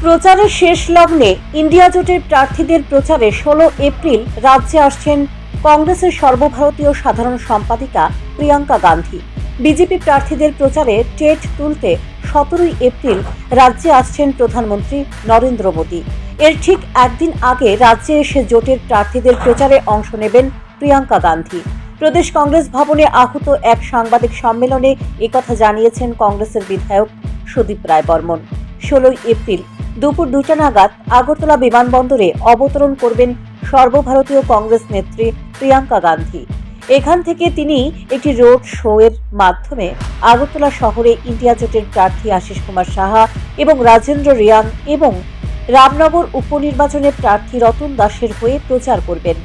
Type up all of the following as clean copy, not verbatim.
প্রচারের শেষ লগ্নে ইন্ডিয়া জোটের প্রার্থীদের প্রচারে 16 এপ্রিল রাজ্যে আসছেন কংগ্রেসের সর্বভারতীয় সাধারণ সম্পাদিকা প্রিয়াঙ্কা গান্ধী। বিজেপি প্রার্থীদের প্রচারে টেট তুলতে 17 এপ্রিল রাজ্যে আসছেন প্রধানমন্ত্রী নরেন্দ্র মোদী। এর ঠিক একদিন আগে রাজ্যে এসে জোটের প্রার্থীদের প্রচারে অংশ নেবেন প্রিয়াঙ্কা গান্ধী। প্রদেশ কংগ্রেস ভবনে আহুত এক সাংবাদিক সম্মেলনে একথা জানিয়েছেন কংগ্রেসের বিধায়ক সুদীপ রায় বর্মন। 16 এপ্রিল দুপুর 2টা নাগাদ আগরতলা বিমানবন্দরে অবতরণ করবেন সর্বভারতীয় কংগ্রেস নেত্রী প্রিয়াঙ্কা গান্ধী। এখান থেকে তিনি একটি রোড শো এর মাধ্যমে আগরতলা শহরে ইন্ডিয়া জোটের প্রার্থী আশিস কুমার সাহা এবং রাজেন্দ্র রিয়াং এবং রামনগর উপনির্বাচনের প্রার্থী রতন দাসের হয়ে প্রচার করবেন।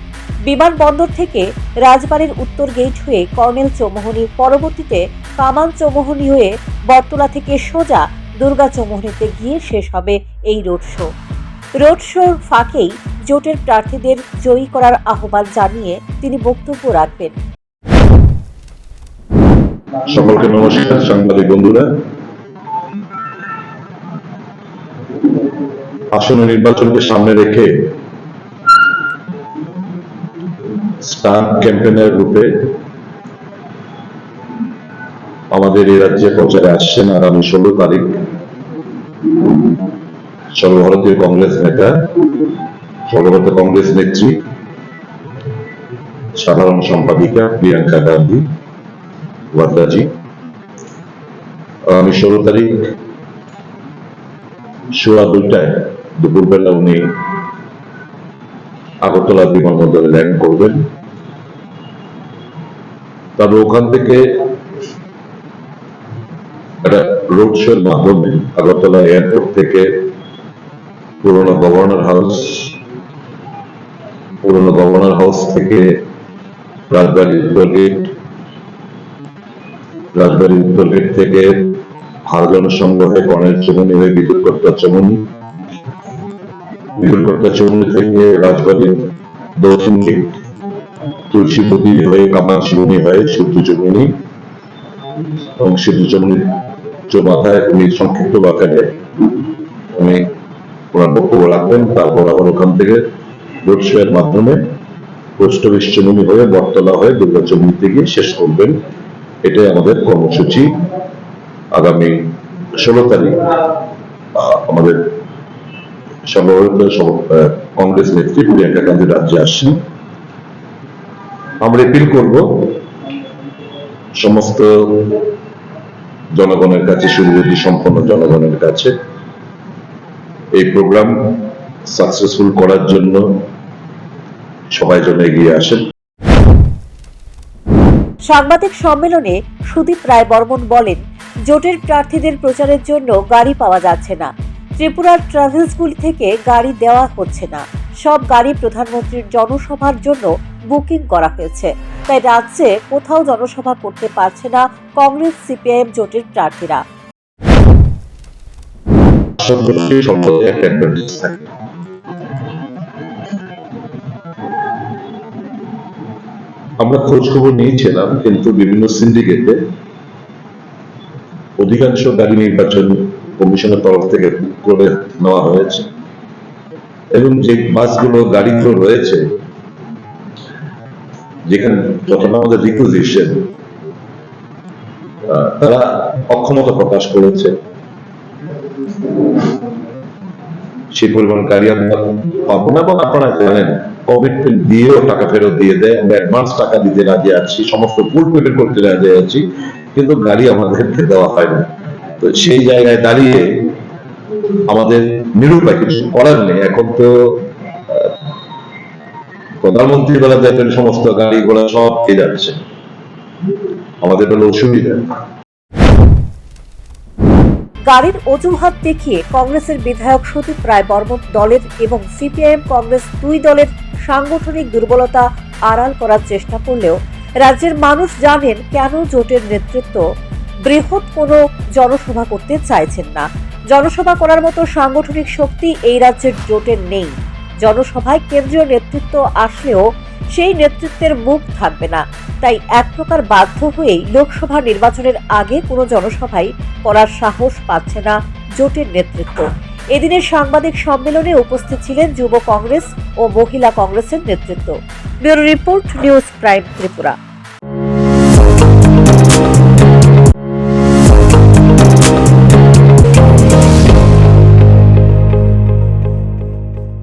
বিমানবন্দর থেকে রাজবাড়ির উত্তর গেট হয়ে কর্নেল চৌমুহনী, পরবর্তীতে কামান চৌমুহনী হয়ে বটতলা থেকে সোজা দুর্গা চৌমুহনীতে গিয়ে শেষ হবে এই রোড শো। রোড শোর ফাঁকেই জোটের প্রার্থীদের জয়ী করার আহ্বান জানিয়ে তিনি বক্তব্য রাখবেন। সকলকে নমস্কার। সাংবাদিক বন্ধুরা, আসন্ন নির্বাচনকে সামনে রেখে স্টার ক্যাম্পেইনের রূপে আমাদের এই রাজ্যে প্রচারে আসছেন আগামী 16 তারিখ সর্বভারতীয় কংগ্রেস নেতা, সর্বভারতীয় কংগ্রেস নেত্রী, সাধারণ সম্পাদিকা প্রিয়াঙ্কা গান্ধী ওয়াদ্রাজি। আগামী 16 তারিখ সোয়া 2টায় দুপুরবেলা উনি আগরতলা বিমানবন্দরে ল্যান্ড করবেন। তবে ওখান থেকে একটা রোড শোর মাধ্যমে আগরতলা এয়ারপোর্ট থেকে পুরনো গভর্নর হাউস থেকে রাজবাড়ি উত্তর গেট থেকে হারজন সংঘ হয়ে কর্নেল চৌমুহনী হয়ে বিদ্যুৎকর্তা চৌমুহনী থেকে রাজবাড়ির দক্ষিণ গেট তুলসীপতি হয়ে কামান চৌমুহনী হয়ে সূর্য চৌমুহনী এবং সূর্য চৌমুহনীর মাথায় উনি সংক্ষিপ্ত আকারে উনি ওনার বক্তব্য রাখবেন। তারপর আবার ওখান থেকে রোড শো এর মাধ্যমে পোস্ট অফিস চৌমুহনী হয়ে বটতলা হয়ে দুর্গা চৌমুহনীতে গিয়ে শেষ করবেন। এটাই আমাদের কর্মসূচি। আগামী 16 তারিখ আমাদের সর্বভারতীয় কংগ্রেস নেত্রী প্রিয়াঙ্কা গান্ধী রাজ্যে আসছেন। আমরা এপিল করব সমস্ত জনগণের কাছে, সুবিধা সম্পন্ন জনগণের কাছে এই প্রোগ্রাম সাকসেসফুল করার জন্য সবাই যেন এগিয়ে আসেন। সাংবাদিক সম্মেলনে সুদীপ রায় বর্মন বলেন, জোটের প্রার্থীদের প্রচারের জন্য গাড়ি পাওয়া যাচ্ছে না। ত্রিপুরার ট্রাভেলসগুলি থেকে গাড়ি দেওয়া হচ্ছে না। সব গাড়ি প্রধানমন্ত্রীর জনসভার জন্য বুকিং করা হয়েছে, তাই রাজ্যে কোথাও জনসভা করতে পারছে না কংগ্রেস সিপিআইএম জোটের প্রার্থীরা। আমরা খোঁজ খবর নিয়েছিলাম, কিন্তু বিভিন্ন সিন্ডিকেটে অধিকাংশ গাড়ি নির্বাচন কমিশনের তরফ থেকে করে নেওয়া হয়েছে এবং যে বাসগুলো গাড়িগুলো রয়েছে যেখানে যখন আমাদের রিকুইজিশন তারা অক্ষমতা প্রকাশ করেছে, সেই পরিমাণ গাড়ি আমরা পাবো না। এবং আপনারা জানেন কমিটমেন্ট দিয়েও টাকা ফেরত দিয়ে দেয়। আমরা অ্যাডভান্স টাকা দিতে রাজি আছি, সমস্ত ফুল পেমেন্ট করতে রাজি আছি, কিন্তু গাড়ি আমাদেরকে দেওয়া হয় না। তো সেই জায়গায় দাঁড়িয়ে আমাদের নিরুপায়, কিছু করার নেই। এখন তো প্রধানমন্ত্রী বেলা দেখেন সমস্ত গাড়ি ঘোড়া সব পেয়ে যাচ্ছে, আমাদের হলো অসুবিধা। গাড়ির অজুহাত দেখিয়ে কংগ্রেসের বিধায়ক সুদীপ রায় বর্মন দলের এবং সিপিআইএম কংগ্রেস দুই দলের সাংগঠনিক দুর্বলতা আড়াল করার চেষ্টা করলেও রাজ্যের মানুষ জানেন কেন জোটের নেতৃত্ব বৃহৎ কোনো জনসভা করতে চাইছেন না। জনসভা করার মতো সাংগঠনিক শক্তি এই রাজ্যের জোটের নেই। জনসভায় কেন্দ্রীয় নেতৃত্ব আসলেও সেই নেতৃত্বের মুখ থাকবে না। তাই এক প্রকার বাধ্য হয়েই লোকসভা নির্বাচনের আগে কোনো জনসভাই করার সাহস পাচ্ছে না জোটের নেতৃত্ব। এদিনের সাংবাদিক সম্মেলনে উপস্থিত ছিলেন যুব কংগ্রেস ও মহিলা কংগ্রেসের নেতৃত্ব। Bureau report, news prime Tripura.